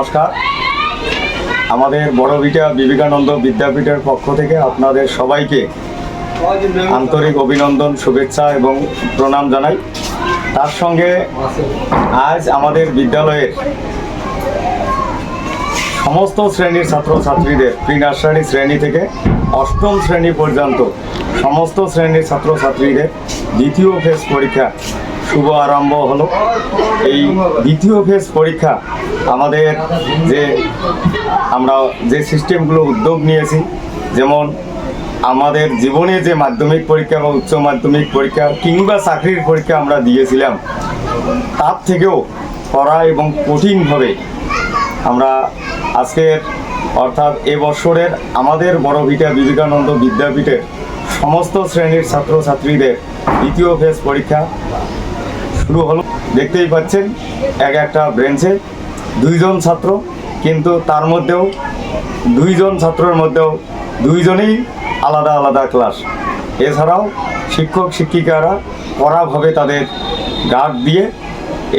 নমস্কার। আমাদের বড়ভিটা বিবেকানন্দ বিদ্যাপীঠের পক্ষ থেকে আপনাদের সবাইকে আন্তরিক অভিনন্দন, শুভেচ্ছা এবং প্রণাম জানাই। তার সঙ্গে আজ আমাদের বিদ্যালয়ের সমস্ত শ্রেণীর ছাত্রছাত্রীদের প্রি নার্সারি শ্রেণী থেকে অষ্টম শ্রেণী পর্যন্ত সমস্ত শ্রেণীর ছাত্রছাত্রীদের দ্বিতীয় ফেজ পরীক্ষা শুভ আরম্ভ হলো। এই দ্বিতীয় ফেজ পরীক্ষা আমাদের আমরা যে সিস্টেমগুলো উদ্যোগ নিয়েছি, যেমন আমাদের জীবনে যে মাধ্যমিক পরীক্ষা বা উচ্চ মাধ্যমিক পরীক্ষা কিংবা চাকরির পরীক্ষা আমরা দিয়েছিলাম, তার থেকেও কড়া এবং কঠিনভাবে আমরা আজকের অর্থাৎ এবছরের আমাদের বড়ভিটা বিবেকানন্দ বিদ্যাপীঠের সমস্ত শ্রেণীর ছাত্রছাত্রীদের দ্বিতীয় ফেজ পরীক্ষা শুরু হলো। দেখতেই পাচ্ছেন একটা ব্রেঞ্চে 2 জন ছাত্র, কিন্তু তার মধ্যেও 2 জন ছাত্রের মধ্যেও 2 জনেই আলাদা আলাদা ক্লাস। এছাড়াও শিক্ষক শিক্ষিকারা কড়াভাবে তাদের গার্ড দিয়ে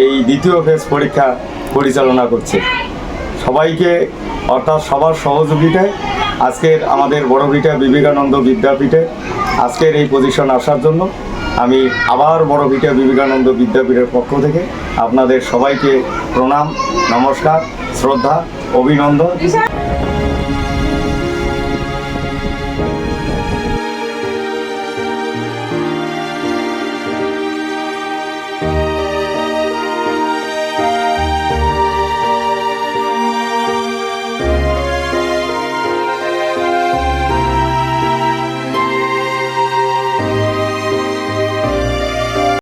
এই দ্বিতীয় ফেজ পরীক্ষা পরিচালনা করছে। সবাইকে অর্থাৎ সবার সহযোগিতায় আজকের আমাদের বড়ভিটা বিবেকানন্দ বিদ্যাপীঠে আজকের এই পজিশন আসার জন্য আমি আবার বড়ভিটা বিবেকানন্দ বিদ্যাপীঠের পক্ষ থেকে আপনাদের সবাইকে প্রণাম, নমস্কার, শ্রদ্ধা, অভিনন্দন।